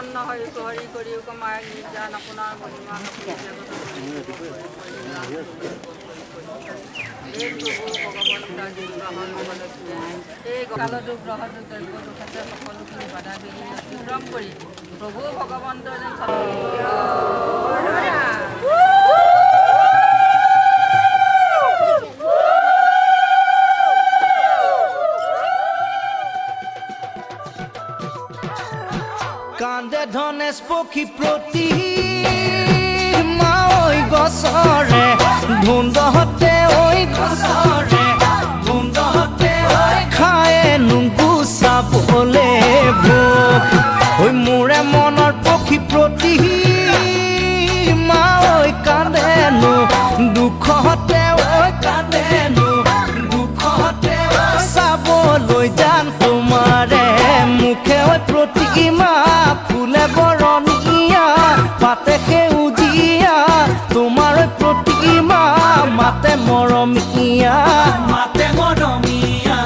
প্ৰসন্ন হৈ হৰি কৰি কমায় নিজান আপোনাৰ মহিমা এই কালতো গ্ৰহটো দ্ৰব্য দুখতে সকলোখিনি বাধা বিঘিনি অতিক্ৰম কৰি প্ৰভু ভগৱন্ত যেন কান্দে ধনেশ পক্ষী প্ৰতি মাঐ গছৰে ধুন্দহতে ঐ গছৰে ধুন্দহতে ঐ খায়ে নুংকু চাবলে ভোক ঐ মোৰে মনৰ পক্ষী প্ৰতি মাঐ কান্দেনো দুখতে ঐ কান্দেনো দুখতে চাবলৈ যান তোমাৰে মুখে ঐ প্ৰতিমা ফুলে বৰণীয়া পাতে সেউজীয়া তোমাৰ প্ৰতিমা মাতে মৰমীয়া মাতে মৰমীয়া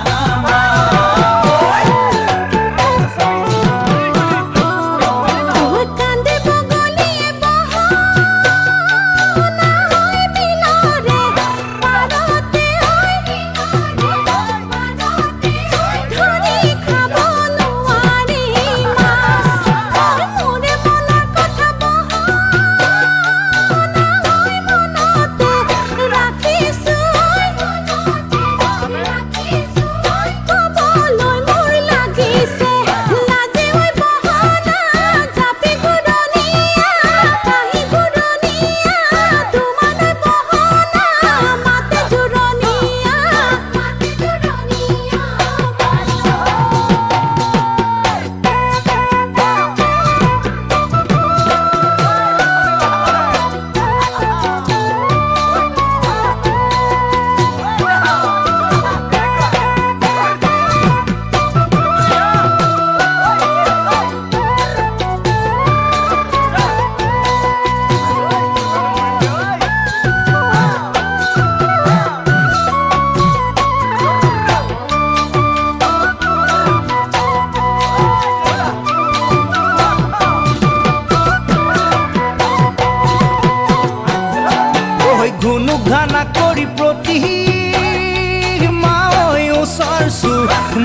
ঘানা কৰি প্ৰতি মাঐ ওচৰছো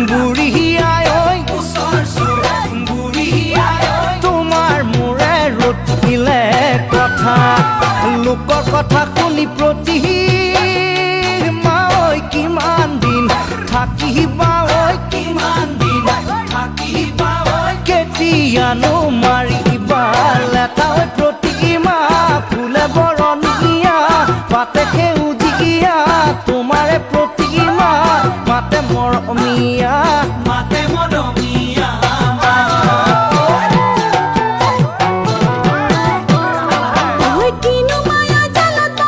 বুঢ়ীয়াই ঐ ওচৰছো বুঢ়ীয়াই তোমাৰ মোৰে ৰতিলে কথা লোকৰ কথা শুনি প্ৰতি মাঐ কিমান দিন থাকিবা ঐ কিমান দিন থাকিবা ঐ কেতিয়ানো মাৰিবা লেটা ঐ প্ৰতিমা ফুলে বৰণীয়া পাতে সেউজীয়া তোমাৰে প্ৰতিমা মাতে মৰমীয়া মাতে মৰমীয়া কিনো মায়া জালত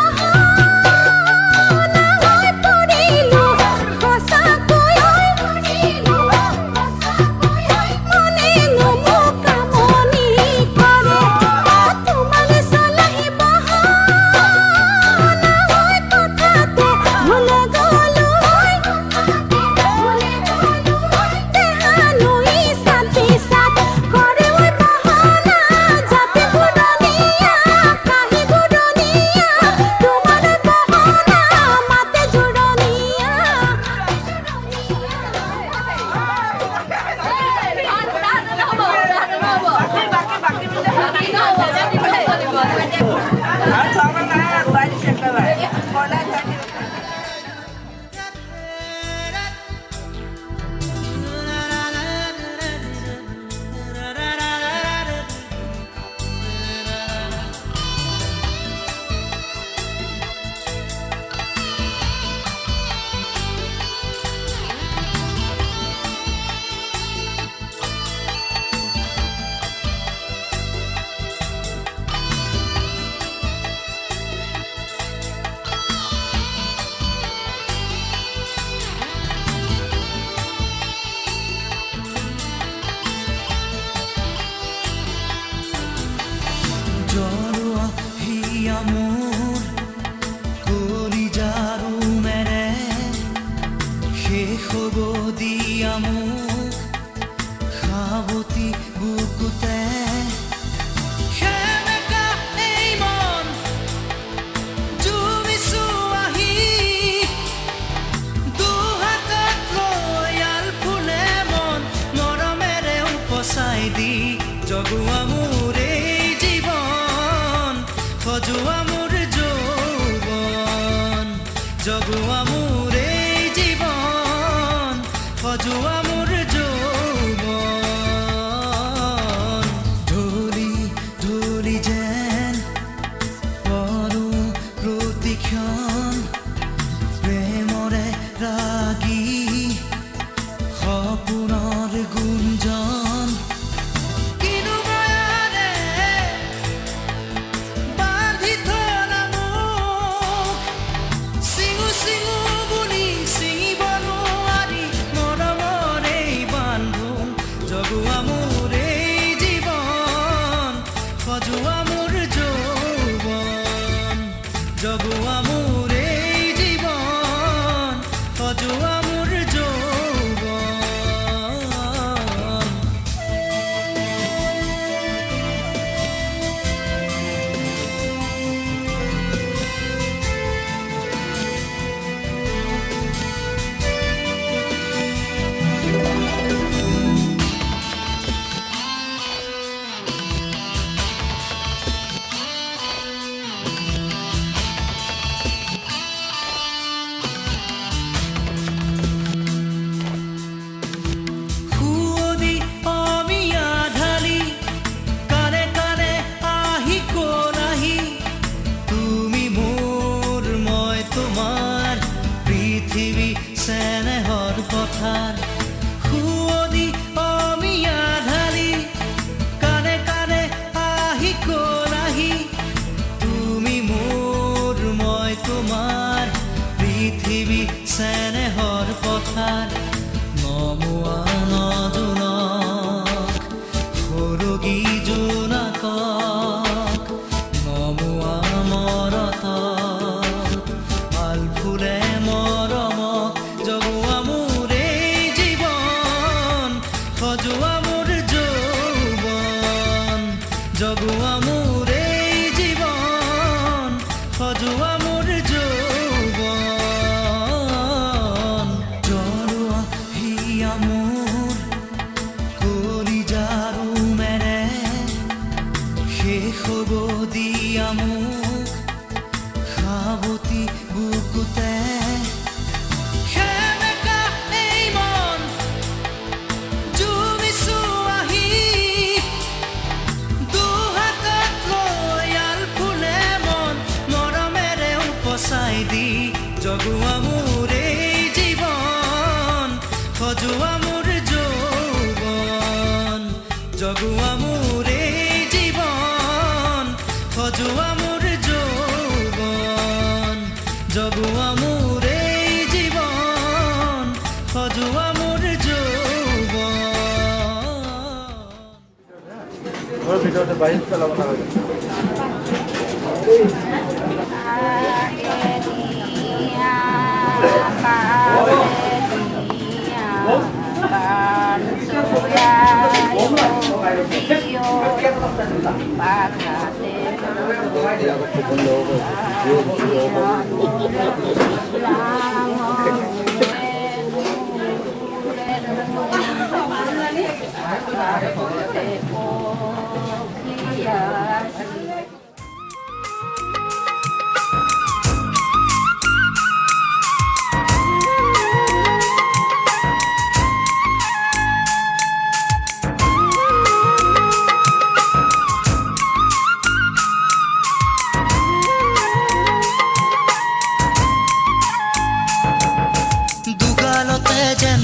সজোৱা মোৰ যৌৱন জগোৱা মোৰ এই জীৱন সজোৱা মোৰ যৌৱন জৰোৱা হিয়া মোৰ কলিজাৰো মেৰে শেষ হ'ব দিয়া মোক সাৱতি বুকুতে জগোৱা মোৰ এই জীৱন সজোৱা মোৰ যৌৱন জগোৱা মোৰ এই জীৱন সজোৱা মোৰ যৌৱন জগোৱা মোৰ এই জীৱন সজোৱা মোৰ যৌৱন ভিতৰতে বাহিৰ পেলাব নালাগে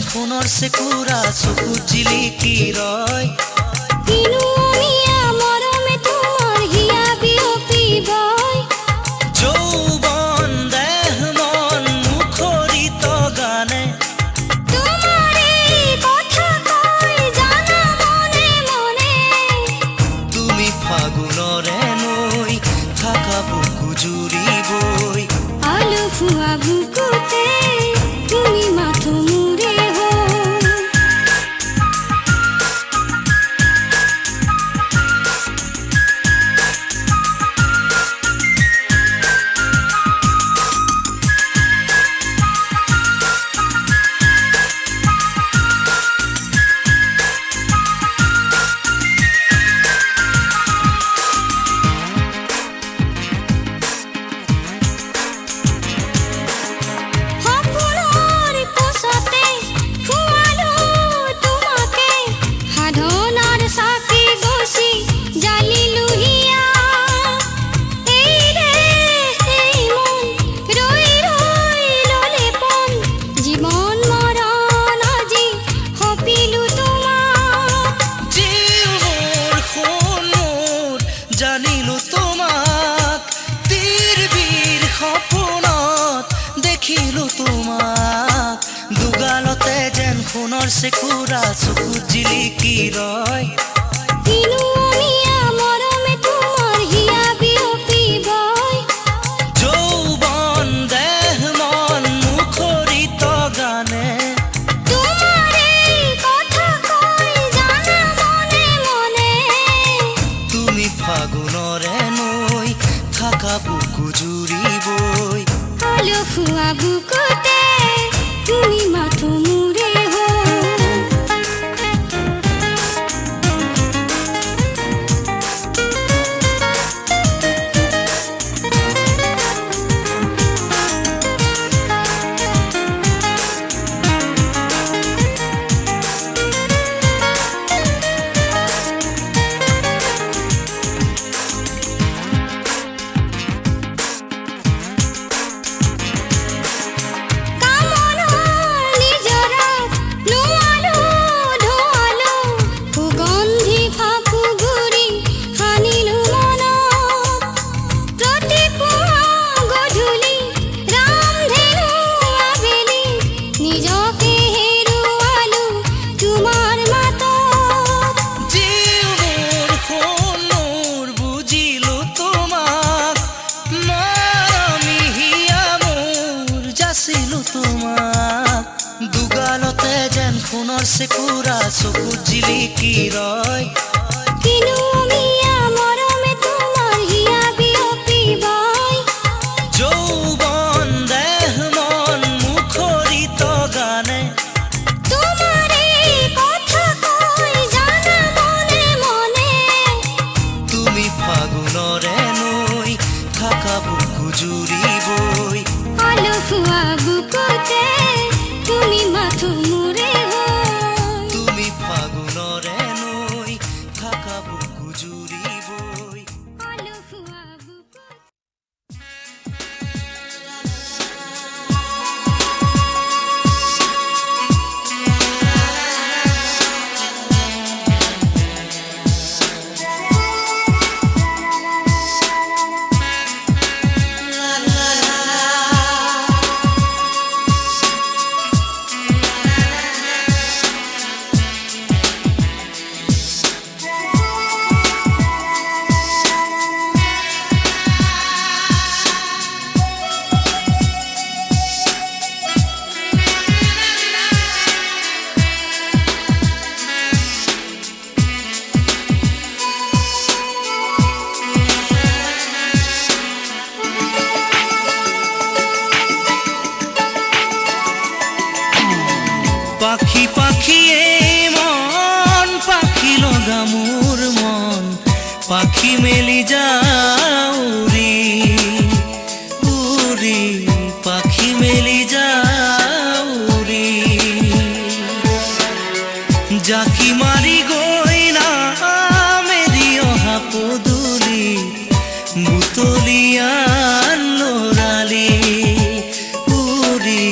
সোণৰ চেকুৰা চকুত জিলিকি ৰয় কিনুমীয়া মৰমে তোমাৰ হিয়া বিয়পিবই যৌৱন দেহ মন মুখৰিত গানে তোমাৰে কথা কয় জানা মনে মনে তুমি ফাগুনৰে নৈ থাকা বুকু জুৰিবই আলু ফুৱা বুকুতে তুমি মাথো সোণৰ চেকুৰা চকুত জিলিকি ৰয় কিনুমীয়া মৰমে তোমাৰ হিয়া বিয়পিবই যৌৱন দেহ মন মুখৰিত গানে তোমাৰে কথা কয় জানা মনে মনে তুমি ফাগুনৰে নৈ থাকা বুকু জুৰিবই আলু ফুৱা বুকুতে তুমি মাথো মুৰে চেকুৰা চকুত জিলিকি ৰয় কিনো মিয়া মৰমে তোমাৰ হিয়া বিয়পি বয় যৌৱন দেহ মন মুখৰিত গানে তোমাৰে কথা কৈ জানা মনে মনে তুমি ফাগুনৰে নৈ থাকা বুকু জুৰিবই আলসুৱা বুকুতে তুমি মাথো মোৰে হৈ তুমি ফাগুনৰে নৈ থাকা বুকু জুৰিবই আলসুৱা বুকুতে পাখি পাখিয়ে মন পাখি লগা মোৰ মন পাখি মেলি যাওঁ উৰি উৰি পাখি মেলি যাওঁ উৰি জাকি মাৰি গৈ নামেৰি অহা পদূলি বুটলিয়ান লৰালি উৰি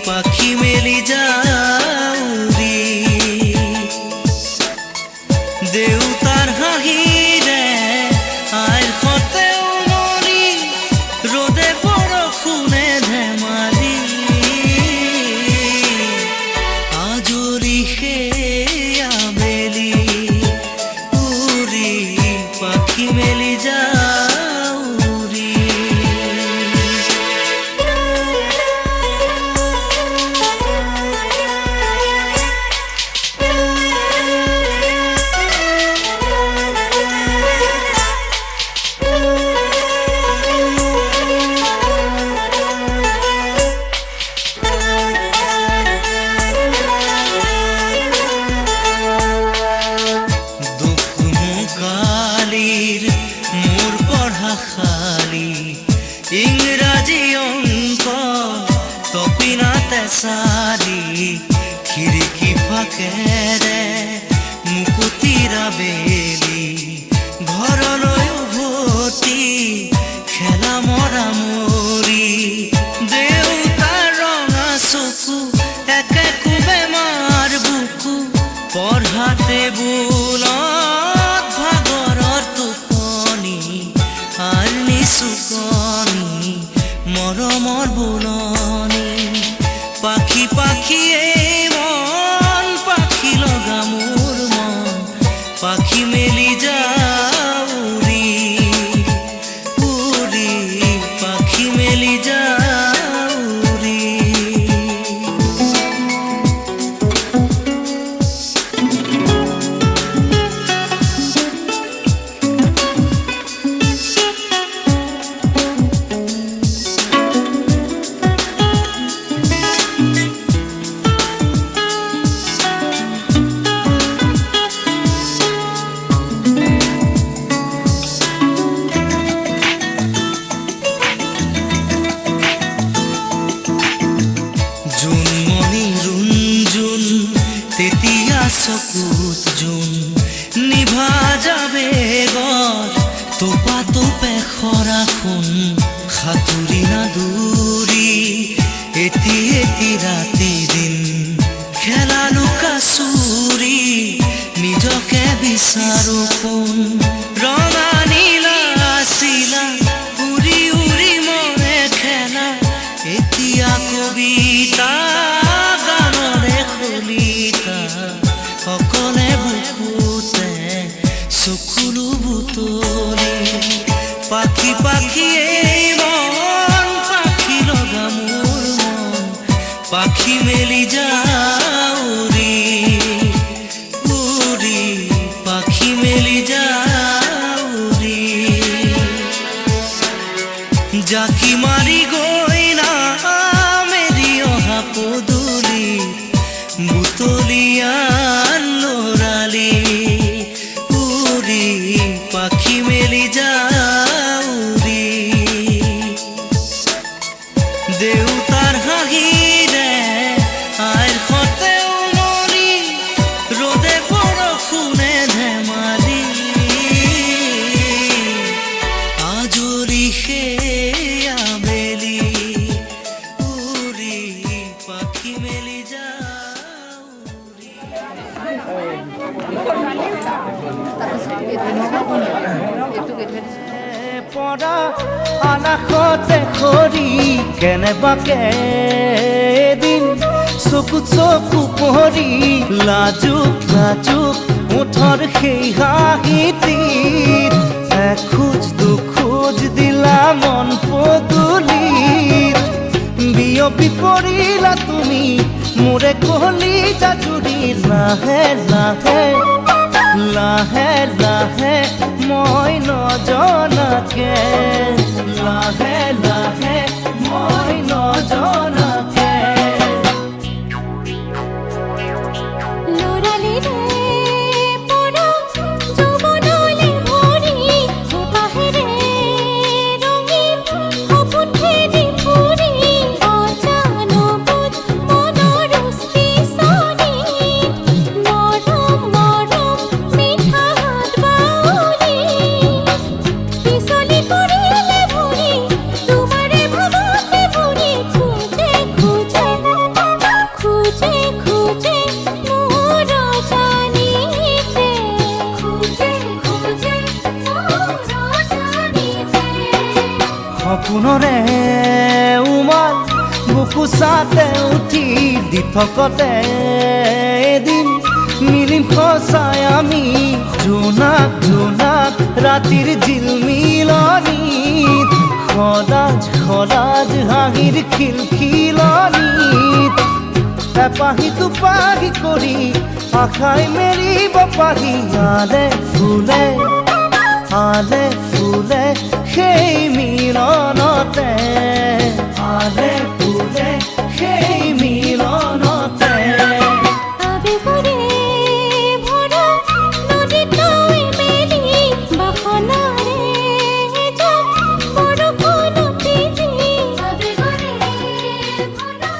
পাখি মেলি যাওঁ উৰি দেউতাৰ হাঁহিৰে আইৰ সতে উমলি ৰ'দে বৰষুণে ধেমালি আজৰি সেই আবেলি উৰি পাখি মেলি যাওঁ উৰি কালিৰ মোৰ পঢ়া খালি ইংৰাজী অংক তপিনাতে চালি খিৰিকী ফাকেৰে মুকুতিৰা বেলি ঘৰলৈ উভতি খেলা মৰা মৰি দেউতাৰ ৰঙা চকু একে কোবে মাৰ বুকু পঢ়াতে টেবুলত ভাগৰৰ টোপনি আৰু নিচুকনি মৰমৰ বুলনি পাখি পাখিয়ে মন পাখি লগা মোৰ মন পাখি মেলি যাওঁ উৰি উৰি পাখি মেলি যাওঁ উৰি তেতিয়া চকুত জোন নিভা যাবে গৰ তোপা তোপে খৰা সোণ সাঁতুৰি নাদুৰি এটি এটি ৰাতি দিন খেলা লুকা চুৰি নিজকে বিচাৰো কোন ৰঙা নীলা চিলা উৰি উৰি মৰে খেলা এতিয়া কবিতা গানৰে খলিতা অকলে বুকুতে চকুলো বুটলি পাখি পাখিয়ে মন পাখি লগা মোৰ মন পাখি মেলি যাওঁ উৰি পৰা আনাখতে খৰি কেনেবাকে এদিন চকুত চকু পৰি লাজুক লাজুক মুঠৰ সেই হাঁহিটিত এখোজ দুখোজ দিলা মন পদূলিত বিয়পি পৰিলা তুমি মোৰে কলিজা জুৰি লাহে লাহে লাহে লাহে মই নজনাকে লাহে লাহে মই নজনাকে লৰালি ৰে পৰা যৌৱনলে ভৰি সুবাহেৰে ৰঙীন সপোন খেদি ফুৰি অজানুবোধ মনৰ পিছনি মৰম মৰম মিঠা হাত বাউলি পিছলি পৰিলে ভৰি তোমাৰে ভাবতে ভৰি খোজে খোজে খোজে খোজে মোৰ জানিতে খোজে খোজে মোৰ জানিতে সপোনৰে উমাল বুকুচাতে উঠি দি থকতে এদিন মিলিম সঁচাই আমি জোনাক জোনাক ৰাতিৰ জিলমিলনিত সদাজ সদাজ হাঁহিৰ খিলখিলনিত এপাহি দুপাহি কৰি আশাই মেৰিব পাৰি আলে ফুলে সেই মিলনতে আলে ফুলে সেই মিলনতে আবেগৰে ভৰা নদীত নৈ মেলি বাসনাৰে যাম বৰষুণতে দি আবেগৰে ভৰা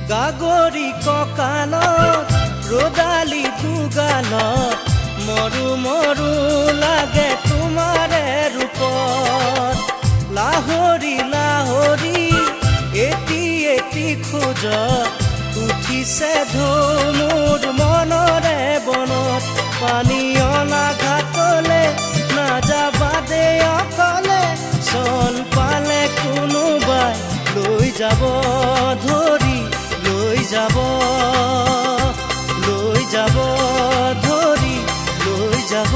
গাগৰি কঁকালত ৰদালি দুগালত মৰু মৰু লাগে তোমাৰে ৰূপত লাহৰি লাহৰি এটি এটি খোজ উঠিছে ঢৌ মোৰ মনৰে বনত পানী অনা ঘাটলে নাযাবা দে অকলে চন পালে কোনোবাই লৈ যাব ধৰি লৈ যাব ধৰি লৈ যাব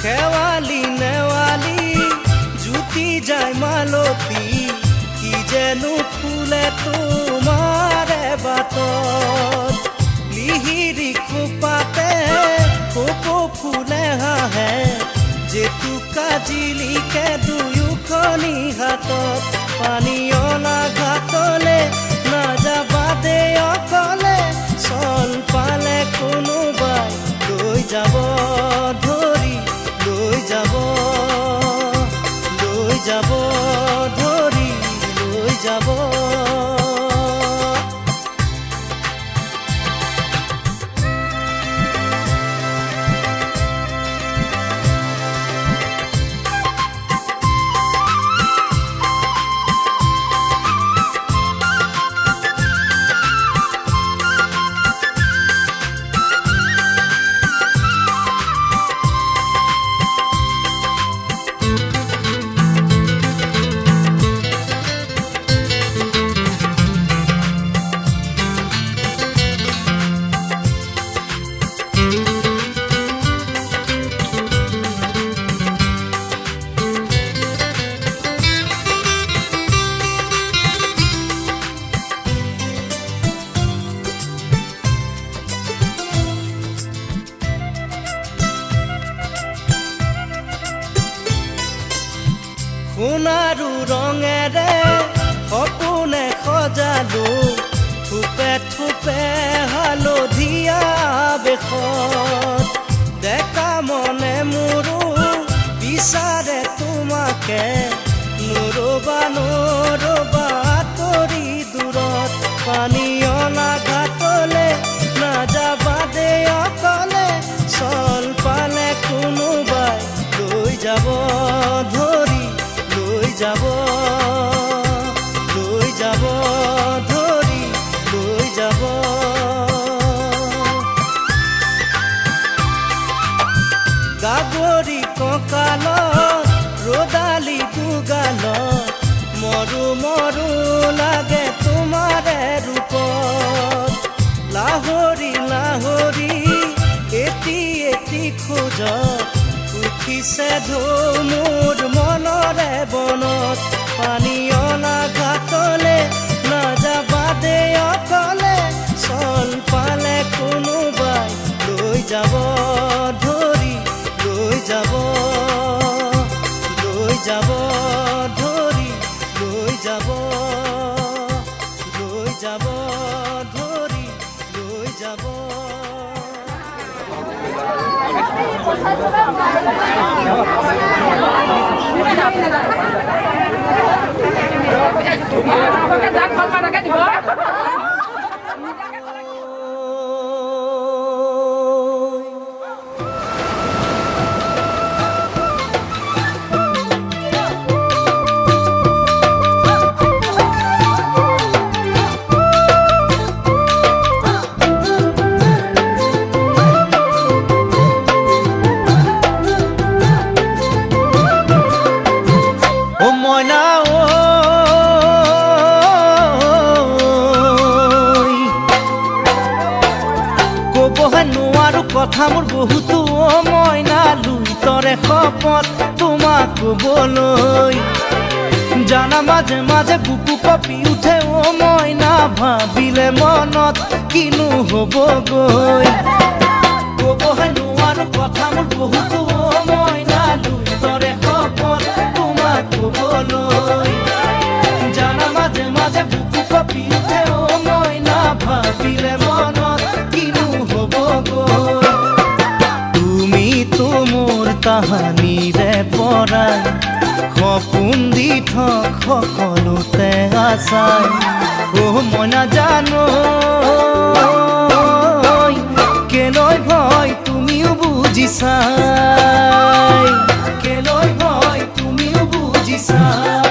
শেৱালি নেৱালি জুতি যায় মালতী কি যেনো ফুলে তোমাৰে বাটত লিহিৰি খোপাতে কপৌ ফুলে হাঁহে জেতুকা জিলিকে দুয়োখনি হাতত পানী অনা ঘাটলে নাযাবা দে অকলে চল পালে কোনোবাই লৈ যাব ধৰি লৈ যাব ধৰি লৈ যাব দেশত ডেকা মনে মোৰো বিচাৰে তোমাকে নৰবা নৰবা তৰি দূৰত পানী অনা ঘাটলে নাযাবা দে অকলে চল পালে কোনোবাই লৈ যাব ধৰি লৈ যাব ধৰি লৈ যাব গাগৰি কঁকালত ৰদালি দুগালত মৰু মৰু লাগে তোমাৰে ৰূপত লাহৰি লাহৰি এটি এটি খোজত উঠিছে ঢৌ মোৰ মনৰে বনত পানী অনা ঘাটলে নাযাবা দে অকলে চল পালে কোনোবাই লৈ যাব ধৰি লৈ যাব ধৰি লৈ যাব ধৰি লৈ যাব কথা মোৰ বহুতো মইনা লুই তৰে শপত তোমাক ক'বলৈ জানা মাজে মাজে বুকু কঁপি উঠে মইনা ভাবিলে মনত কিনো হ'বগৈ ক'বহে নোৱাৰো কথা মোৰ বহুতো মইনা লুই তৰে শপত তোমাক ক'বলৈ জানা মাজে মাজে বুকু কঁপি উঠে মইনা ভাবিলে মনত কিনো হ'বগৈ মোৰ তাহানিৰে পৰাই সপোন দি থক সকলোতে আছাই মই নাজানো কেলৈ ভয় তুমিও বুজিছাই কেলৈ ভয় তুমিও বুজিছাই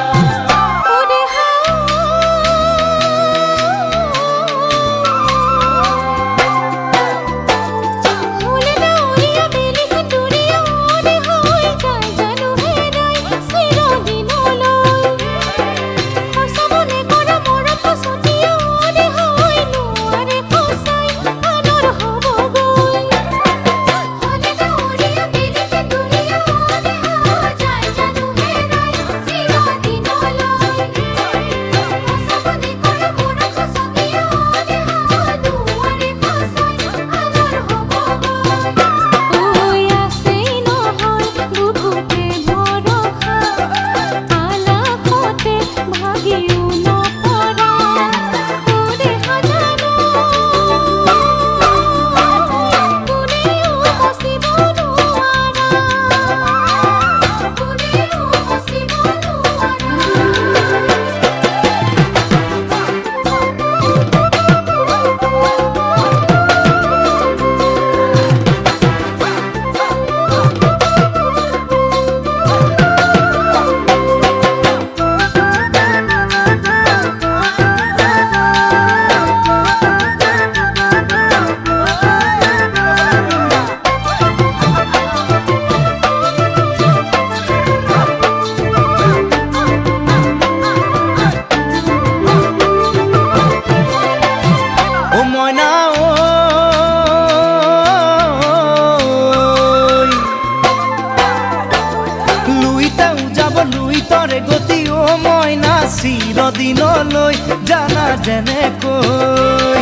চিৰদিনলৈ জানা যেনেকৈ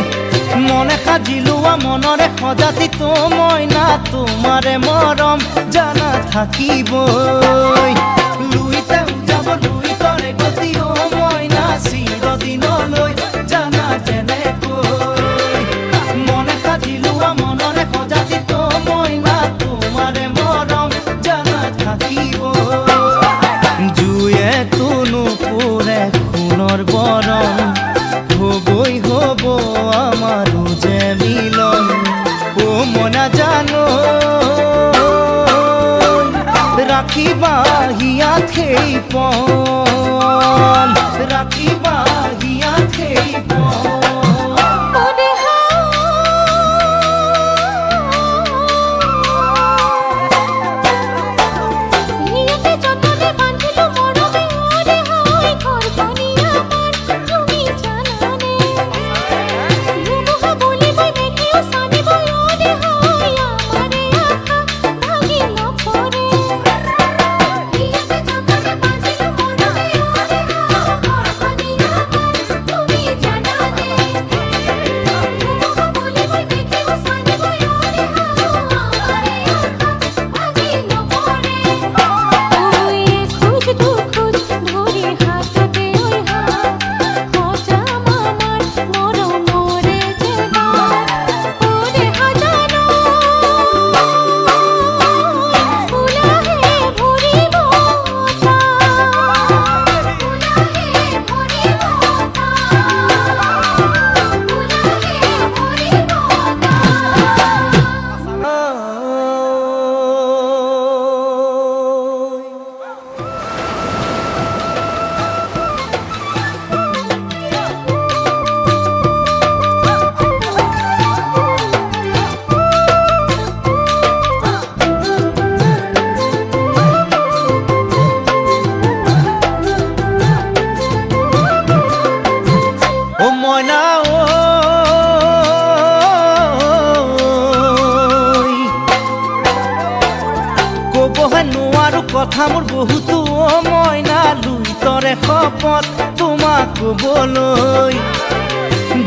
মনে সাজিলোৱা মনৰে সজাতি তো মইনা তোমাৰে মৰম জানা থাকিবই লুইতে যাব লুইতৰে গতি মইনা চিৰদিনলৈ জানা যেনেকৈ মনে সাজিলোৱা মনৰে সজাতি মই নাজানো ৰাখিবা হিয়াত সেই পল ৰাখিবা হিয়াত সেই পল কথা মোৰ বহুতো মইনা লুই তৰে শপত তোমাক ক'বলৈ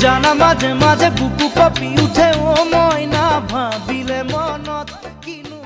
জানা মাজে মাজে বুকু কঁপি উঠে মইনা ভাবিলে মনত কিনো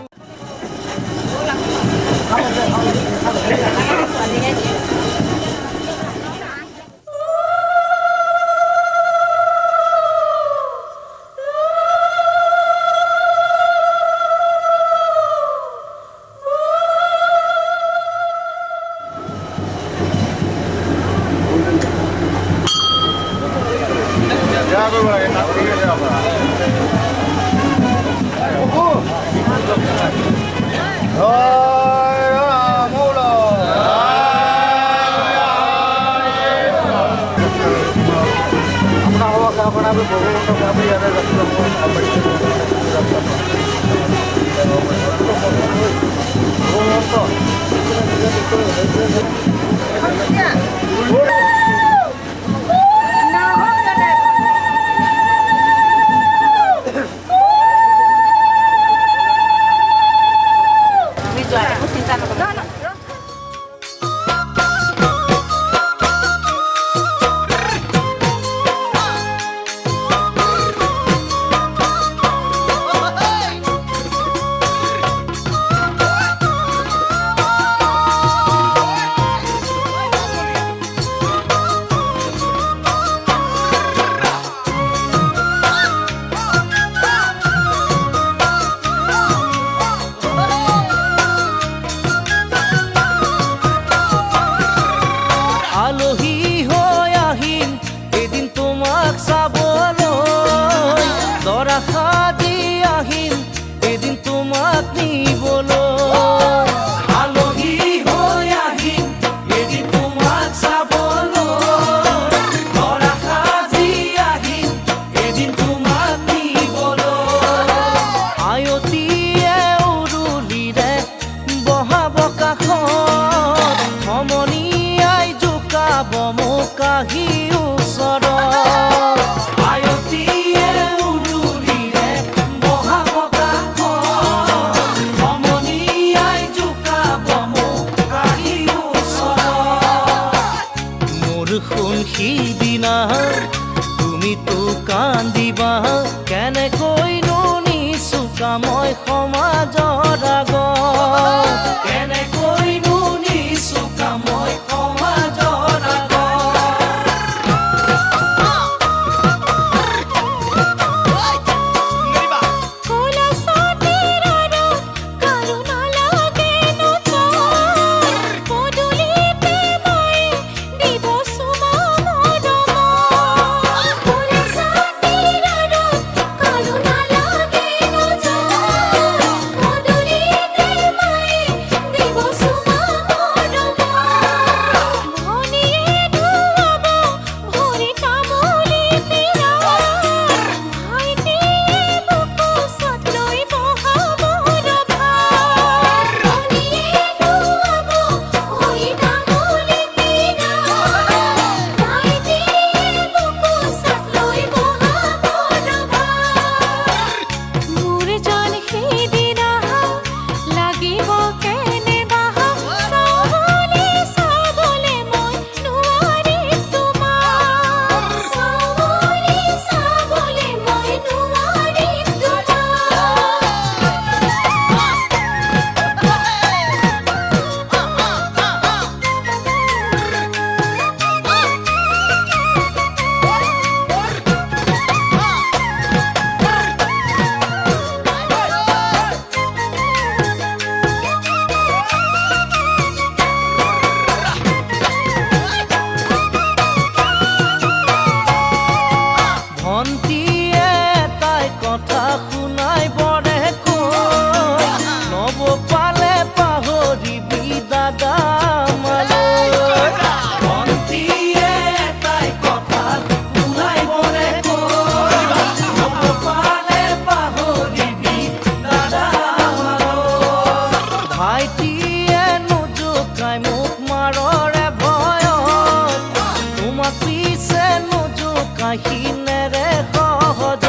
কাহিনেৰে সহজ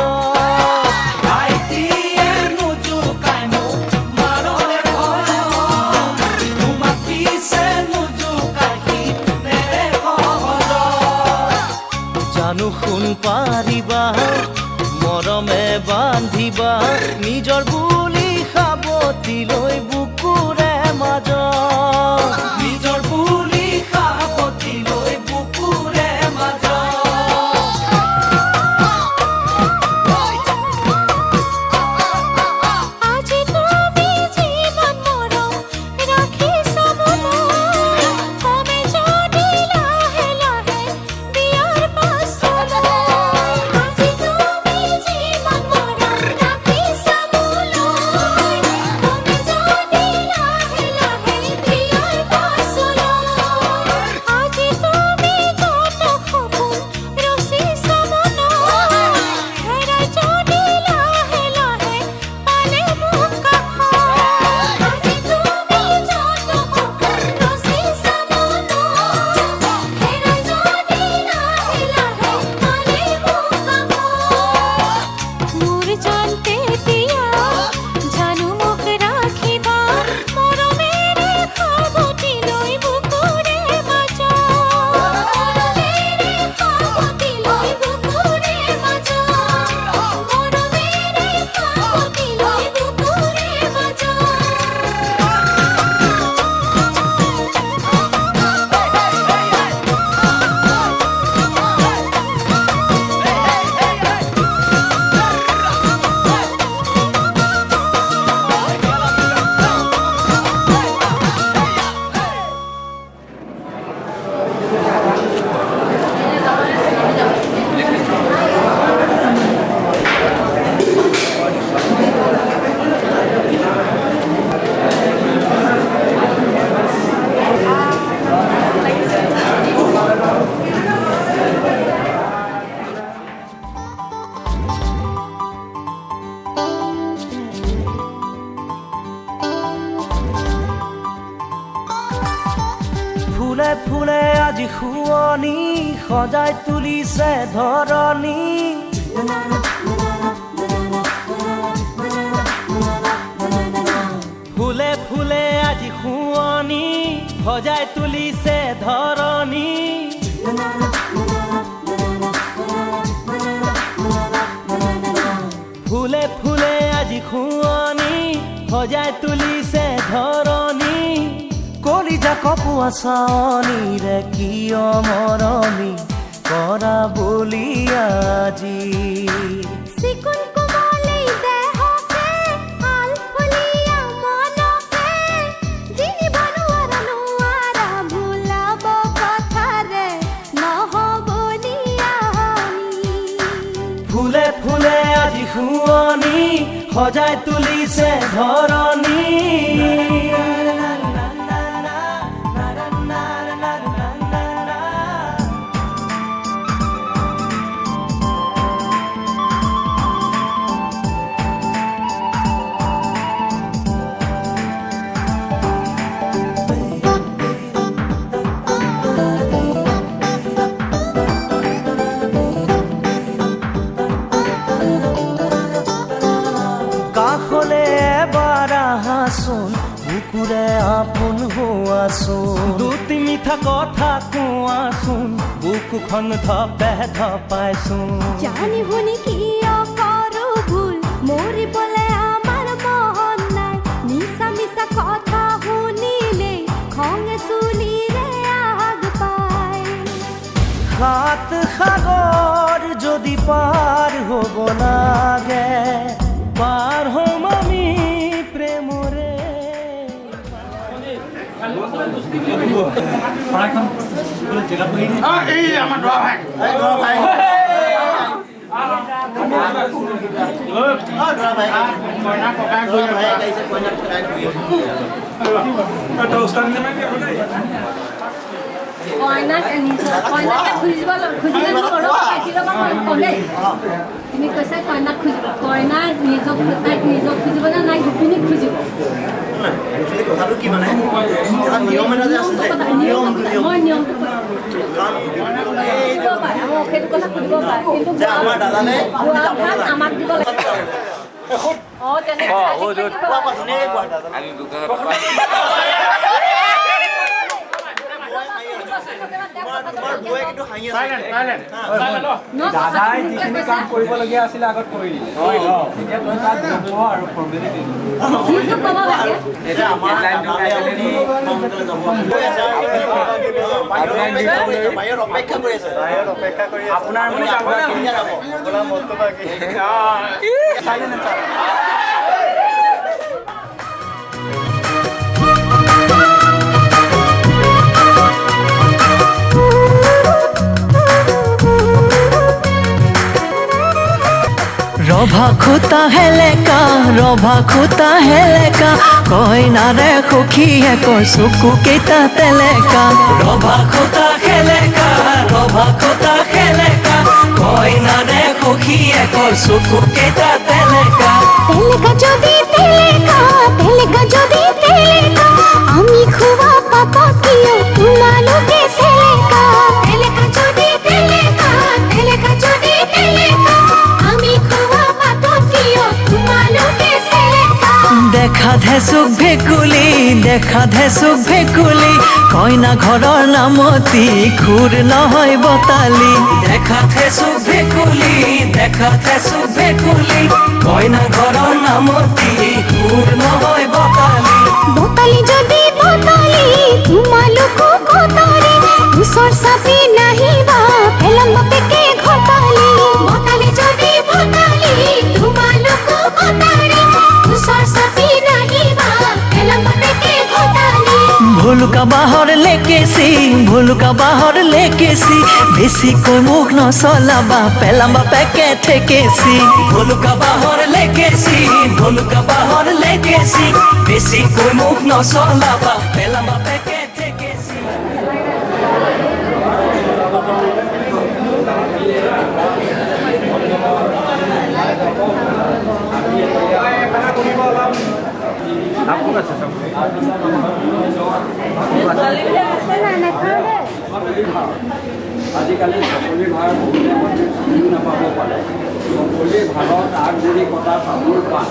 ভাইটিয়ে নুজুকাই মোক মাৰলে ভয় তোমাক পিছে নুজুকাই সিনেৰে সহজ জানো শুন পাৰিবা মৰমে বান্ধিবা নিজৰ বুলি সাৱটি লৈ বুকুৰে মাজত নিজৰ বুলি সাৱটি লৈ বুকুৰে মাজত আজি তুমি জীৱন মৰম ৰাখিছা মনত কমে যদি লাহে লাহে বিয়াৰ পাছলৈ আজি তুমি জীৱন মৰম ৰাখিছা মনত কমে যদি লাহে লাহে বিয়াৰ পাছলৈ আজি তুমি কত সপোন ৰচিছা মনত হেৰাই যদি লাহে লাহে পালে মোক কাষত আজি তুমি যত সপোন ৰচিছা মনত হেৰাই যদি লাহে লাহে পালে মোক কাষত মোৰ জান তেতিয়া জানো মোক ৰাখিবা মৰমেৰে সাৱটি লৈ বুকুৰে মাজত মৰমেৰে সাৱটি লৈ বুকুৰে মাজত মৰমেৰে সাৱটি লৈ বুকুৰে মাজত ফুলে ফুলে আজি শুৱনি সজাই তুলিছে ধৰণী ফুলে ফুলে আজি শুৱনি সজাই তুলিছে ধৰণী ফুলে ফুলে আজি শুৱনি সজাই তুলিছে ধৰণী কলিজা কপোৱা চাৱনিৰে কিয় মৰমী কৰা বুলি আজি চিকুণ কোমলী দেহকে আলফুলীয়া মনকে জিনিব নোৱাৰা ভুলাব কথাৰে নহ'বলীয়া ফুলে ফুলে আজি শুৱনি সজাই তুলিছে ধৰণী কাষলে এবাৰ আহাচোন বুকুৰে আপোন হোৱাচোন দুটি মিঠা কথা কোৱাচোন বুকুখন ধপে ধপাইচোন জানি শুনি কিয় কৰো ভুল মৰিবলে আমাৰ মন নাই মিছা মিছা কথা শুনিলে খঙে চুলিৰে আগ পায় সাত সাগৰ যদি পাৰ হ'ব লাগে পাৰ হ'ম আমি প্ৰেমৰে কইনাক খুজিব খুজিলে তুমি কৈছা কইনাক খুজিব কইনা নিজক খুজিব না নাই গোপিনীক খুজিব একচুৱেলি কথাটো কি মানে এটা নিয়ম এটা যে আছে মই নিয়মটো সেইটো কথা সুধিব পাৰে কিন্তু যে আমাৰ দাদালে আমাক দিব লাগে তেনেকৈ দাদাই যিখিনি কাম কৰিবলগীয়া আছিলে আগত কৰি দিলে এতিয়া তই তাত জন্ম আৰু ফৰ্মেলিটি অপেক্ষা কৰি আছে আপোনাৰ ৰভা খুটা হেলেকা কইনাৰে সখীয়ে কয় চকু কেইটা তেলেকা ৰভা খুটা হেলেকা কইনাৰে সখীয়ে কয় চকু কেইটা তেলেকা তেলেকা যদি তেলেকা আমি খুবা পাপা কিয় তোমালোকে সেলেকা তেলেকা যদি তেলেকা আমি খুবা পাপা কিয় তোমালোকে সেলেকা দেখা ধেচুক ভেকুলি কইনা ঘৰৰ নামতি খুৰ নহয় বতালি দেখা ধেচুক ভেকুলি কইনা ঘৰৰ নামতি খুৰ নহয় বতালি বতালি যদি বতালি তোমালোকো কতালি ওচৰ চাপি নাহিবা পেলাম বাপেকে ঘটালি বতালি যদি বতালি তোমালোকো কতালি ওচৰ চাপি নাহিবা পেলাম বাপেকে ঘটালি ভুলুকা বাহৰ লেকেছি বেছিকৈ মুখ নচলাবা পেলাম বাপেকে ঠেকেছি ভুলুকা বাহৰ লেকেছি বেছিকৈ মুখ নচলাবা পেলাম বাপেকে ঠেকেছি আজিকালি চাকৰি ভাৰ বহুতে বুজি নাপাব পাৰে সকলোৱে ভাৰত আগবাঢ়ি কটা চাউল পায়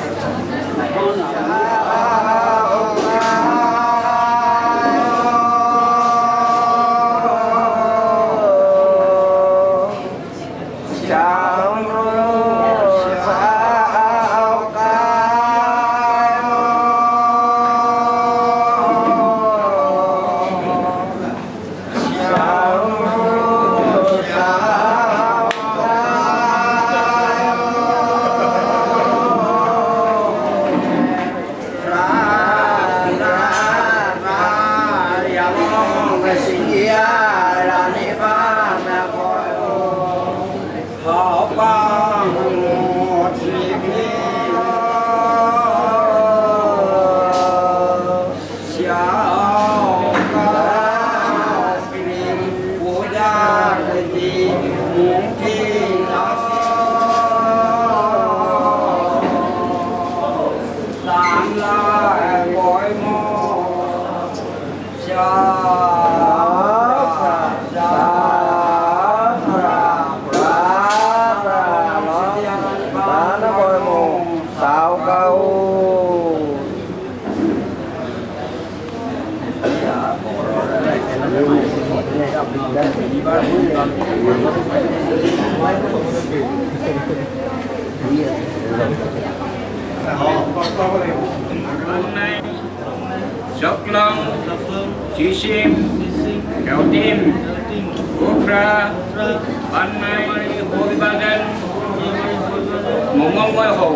Joklong, Jisim, Kautim, Ukra, Panmai, Hoibagan, Mongol Ho.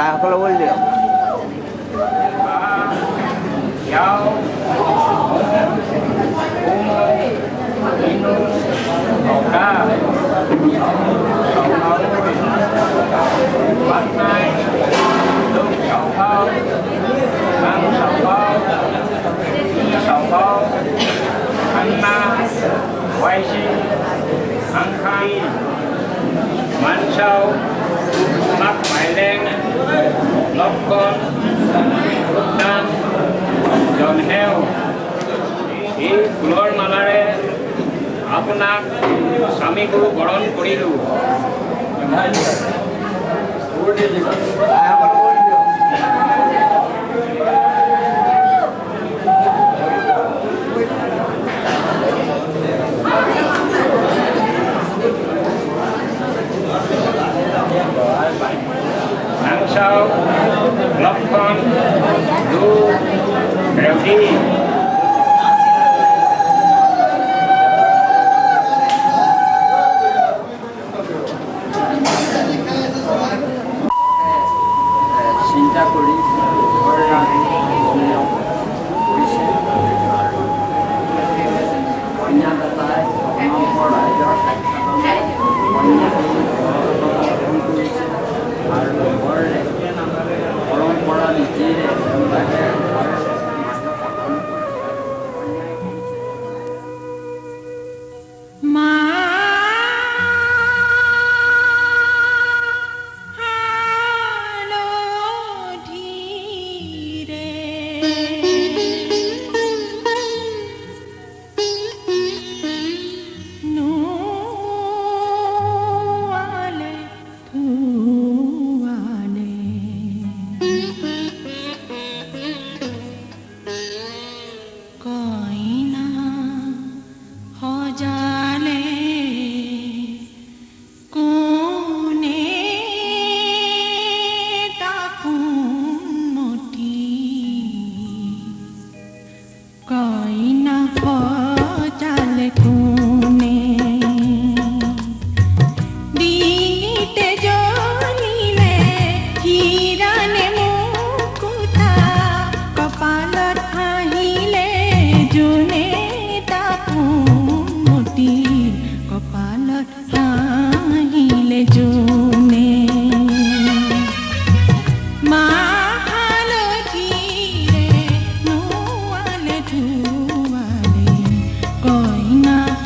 আইসকলে ওল দিয়ক Yao, Umo, Inu, Oka, Panmai, Lục Sầu Phao, Ăn Sầu Phao, Sầu আপোনাক স্বামী গুৰু বৰণ কৰিলোঁ। Nangsau, Lokon, Du, Revdi, চিন্তা কৰি কৰিছে আৰু কন্যা দাতাই সমগ্ৰ ৰাইজৰ কৰিছে আৰু ঘৰে পৰম্পৰা নীতিৰে তেওঁলোকে Koina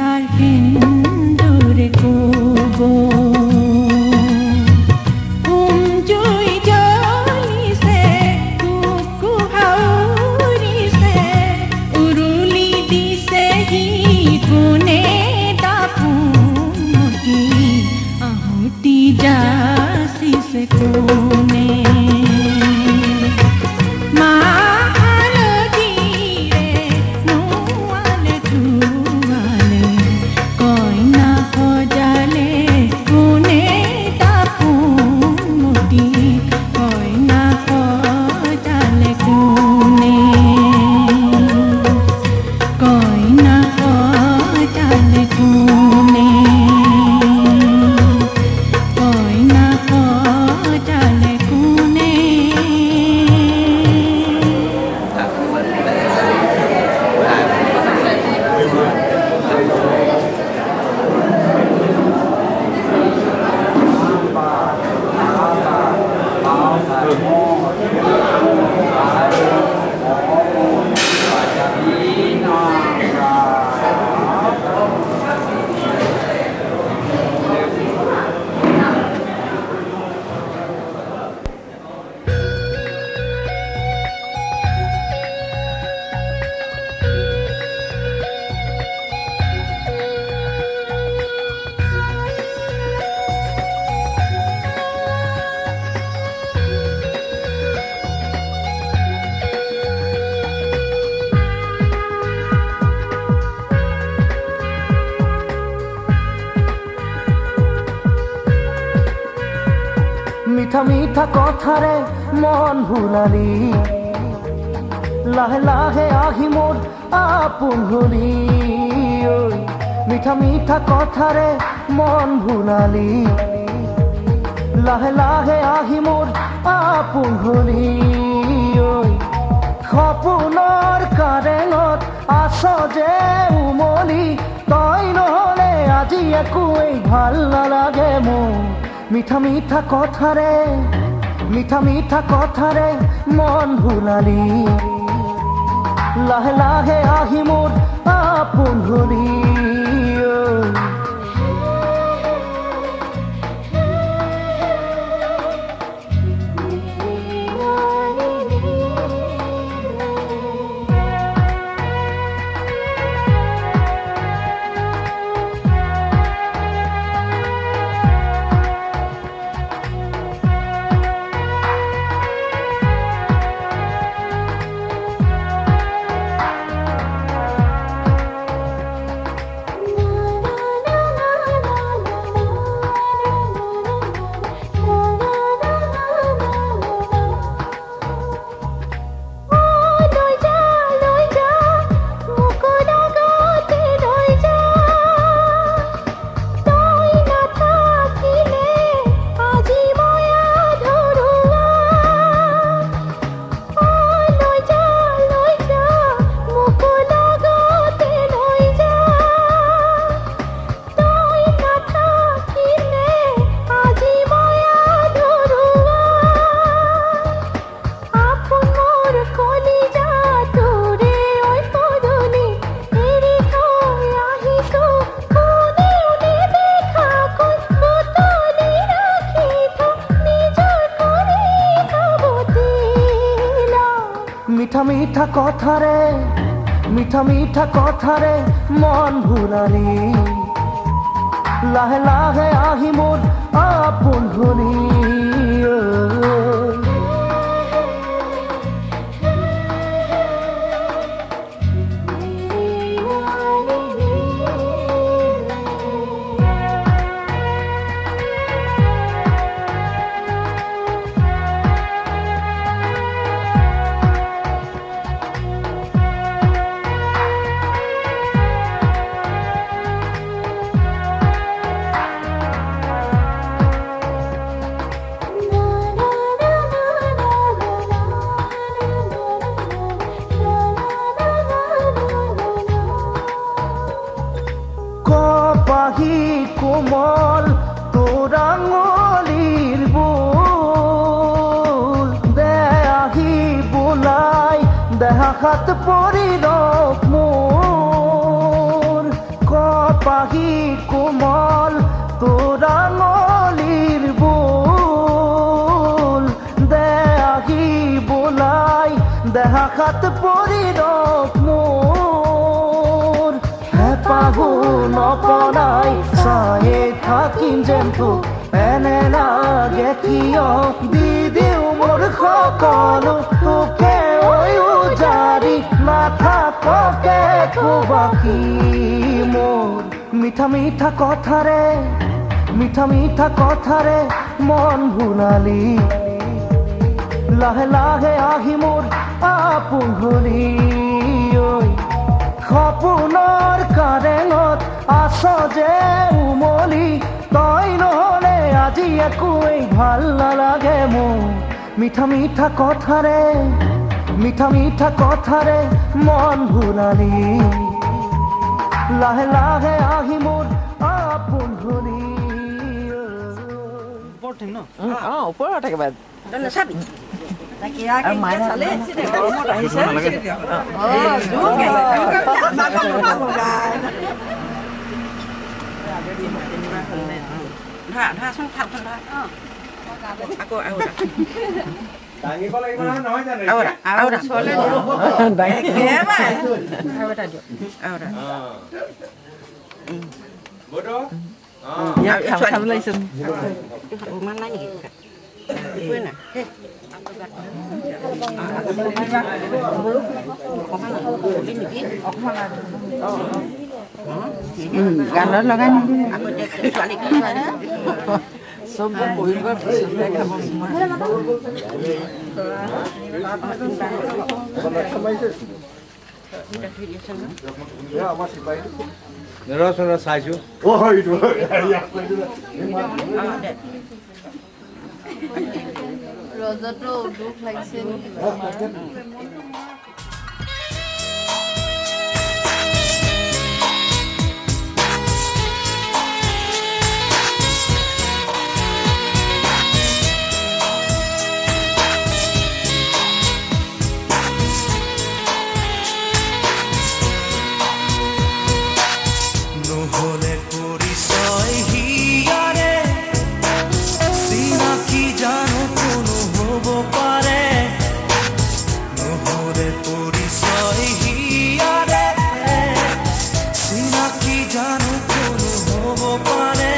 তাৰ হিন্দুৰে ক'ব জুই জ্বলিছে কুকু হাউৰিছে উৰুলি দিছে সি কোনে দাপোনটি আহুতি যাচিছে কোনে মিঠা মিঠা কথাৰে মন ভুলালি লাহে লাহে আহি মোৰ আপোন হলি মিঠা মিঠা কথাৰে মন ভুলালি লাহে লাহে আহি মোৰ আপোন হলি সপোনৰ কাৰেঙত আছ যে উমলি তই নহ'লে আজি একোৱেই ভাল নালাগে মোৰ মিঠা মিঠা কথাৰে মন ভুলালি লাহে লাহে আহি মোৰ আপোন হলি মিঠা মিঠা কথাৰে মন ভুলালি লাহে লাহে আহি মোৰ আপোন হলি কোমল তোৰ আঙুলিৰ বোল দে আহি বোলাই দেহা হাত পৰি ৰখ মোৰ পাহি কোমল তোৰ আঙুলিৰ বোল দে আহি বোলাই দেহাখাত পৰি ৰখ মোৰ হেঁপাহো নপলাই চায়ে থাকিম যেন তোক এনে লাগে কিয় দি দিওঁ মোৰ সকলো তোকে উজাৰি নাথাককে বাকী মোৰ মিঠা মিঠা কথাৰে মন ভুলালি লাহে লাহে আহি মোৰ আপোন হলি সপোনৰ কাৰেঙত আছ যে উমলি তই নহ'লে আজি একোৱেই ভাল নালাগে মোৰ মিঠা মিঠা কথাৰে মন ভুলালি লাহে লাহে আহি মোৰ আপোন হলি ওপৰত একেবাৰে নাচাবি চালে গৰমত আহিছে ধৰাচোন থালখন ধৰা আকৌ আৰু দাঙিব লাগিব নহয় জানো আৰু চলে আৰু এটা দিয়ক আৰু বড়ো খাব লাগিছে ইমান নাই নেকি একোৱে নাই গালত লগাই নিদিবি আকৌ ছোৱালী চব বহিব পিছতে খাব চাইছো ৰজতো দুখ লাগিছে নেকি নহ'লে পৰিচয় হিয়াৰে চিনাকি জানো কোনো হ'ব পাৰে নহ'লে পৰিচয় হিয়াৰে চিনাকি জানো কোনো হ'ব পাৰে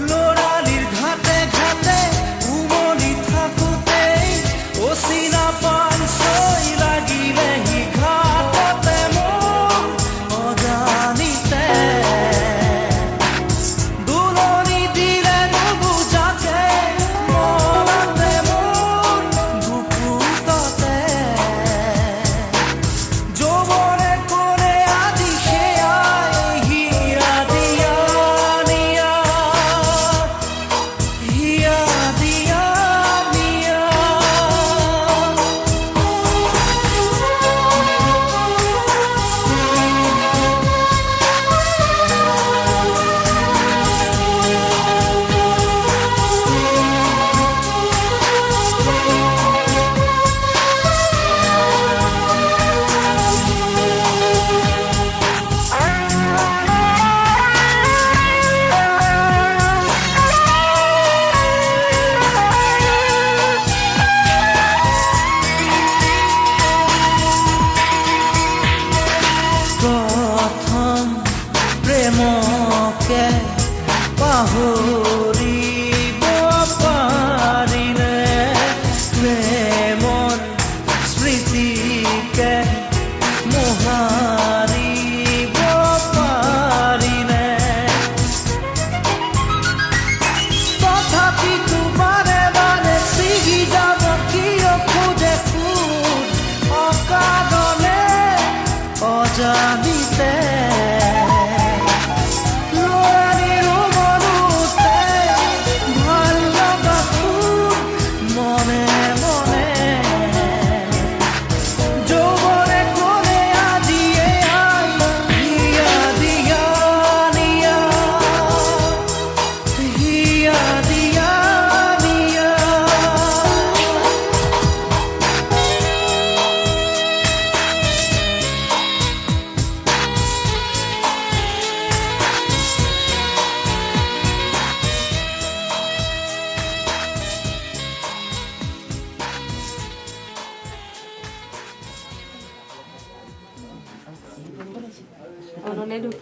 ল'ৰালিৰ ঘাটে ঘাটে উমলি থাকোঁতেই অচিনা পাঞ্চৈ লাগিলেহি ঘাটতে মোৰ অজানিতে দুলনি দিলে নুবুজাকে মনতে মোৰ বুকুততে যৌৱনে কৰে আজি সেয়াই হিয়া দিয়া নিয়া হিয়া দিয়া নিয়া প্ৰথম প্ৰেমকে পাহৰিব পাৰিলে প্ৰেমৰ স্মৃতিকে মোহাৰিব পাৰিলে তথাপিতো বাৰে বাৰে ছিগি যাব কিয় খোজে ফুল অকাৰণে অজানিতে ল'ৰালিৰ মনোতে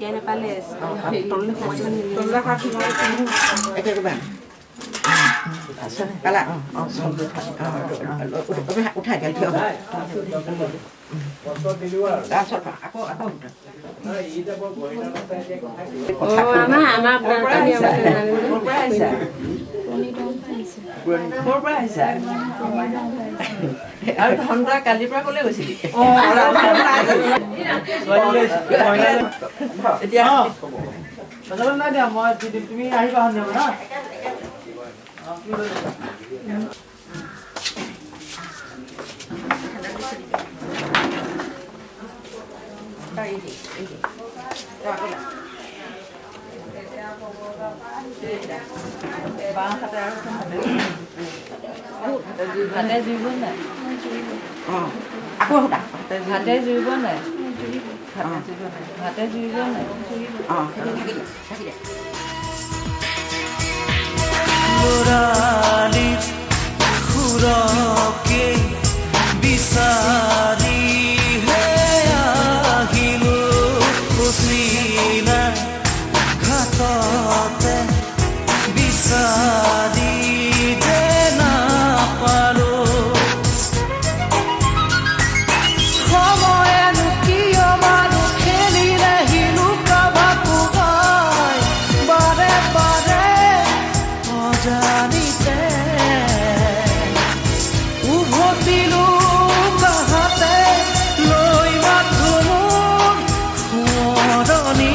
ঢুকিয়াই নাপালে এতিয়া কিবা কালা উঠাই দিয়া থিয় তাৰপিছত আকৌ আৰু ঘণ্টা কালিৰ পৰা ক'লে গৈছিলি এতিয়া নাই দিয়া মই তুমি আহিবা সন্ধিয়া না হাতে জুৰিব নাই আকৌ সুধা হাতে জুৰিব নাই হাতে জুৰিব নাই লৰালি খুৰকে বিচাৰি হে আহিলো উচিনা ঘাটতে বিচাৰি যে নাপালো সময়নো কিয় মানুহ খেলি ৰাহিলো কাবাকো গাই বাৰে বাৰে অজানিতে উভতিলো কাহাতে লৈ মাথো মোৰ সোঁৱৰণি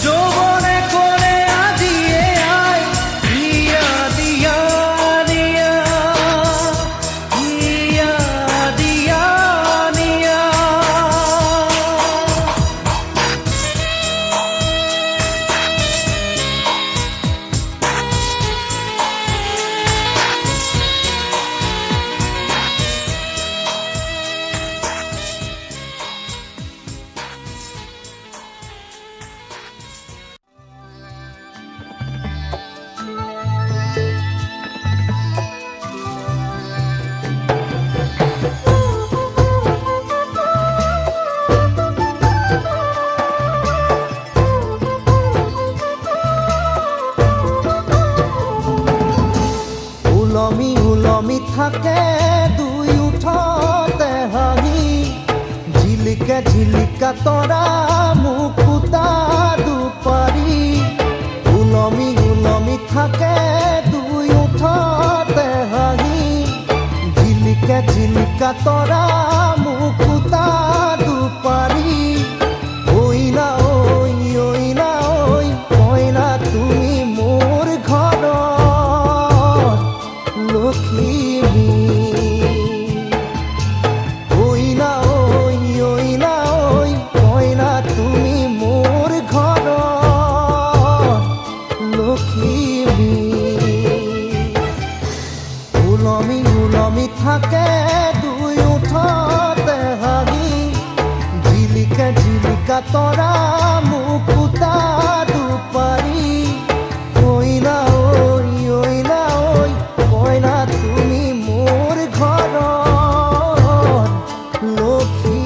যৌৱনে ক'লে আজিয়ে আই হিয়া দিয়া দিয়া হিয়া দিয়া নিয়া উলমি উলমি থাকে দুই উঠতে হাঁহি ঝিলিকা ঝিলিকা তৰা মুকুতা দুপাৰি উলমি উলমি থাকে দুই উঠতে হাঁহি ঝিলিকা ঝিলিকা তৰা মুকুতা দুপাৰি ঐ না ঐ কইনা তুমি মোৰ ঘৰৰ লক্ষ্মী ঐ না ঐ কইনা তুমি মোৰ ঘৰৰ লক্ষ্মী উলমি উলমি থাকে দুই উঠতে হাঁহি ঝিলিকা ঝিলিকা তৰা মুকুতা দুপাৰি কইনা ঐ কইনা তুমি মোৰ ঘৰৰ লক্ষ্মী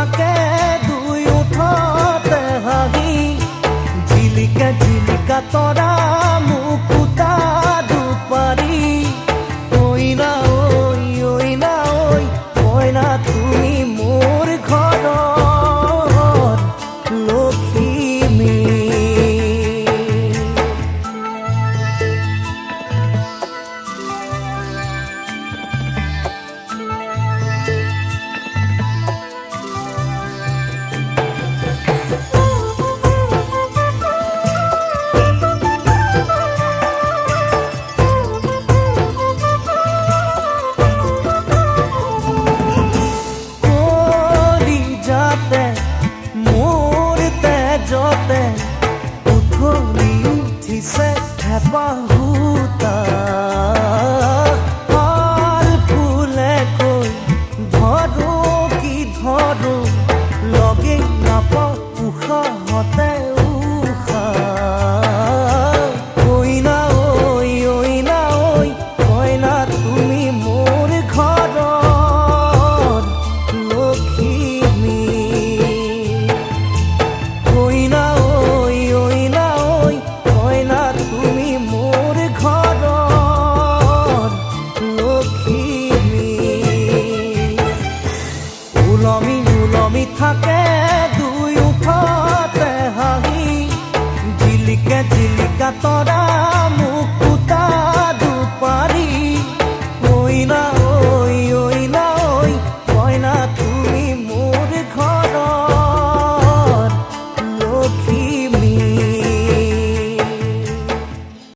থাকে দুই ওঠতে হাঁহি জিলিকা জিলিকা তৰা মুকুতা দুপাৰি কইনা ঐ কইনা তুমি মোৰ ঘৰত লখিমী উলমি থাকে দুই ওঠতে হাঁহি জিলিকা জিলিকা তৰা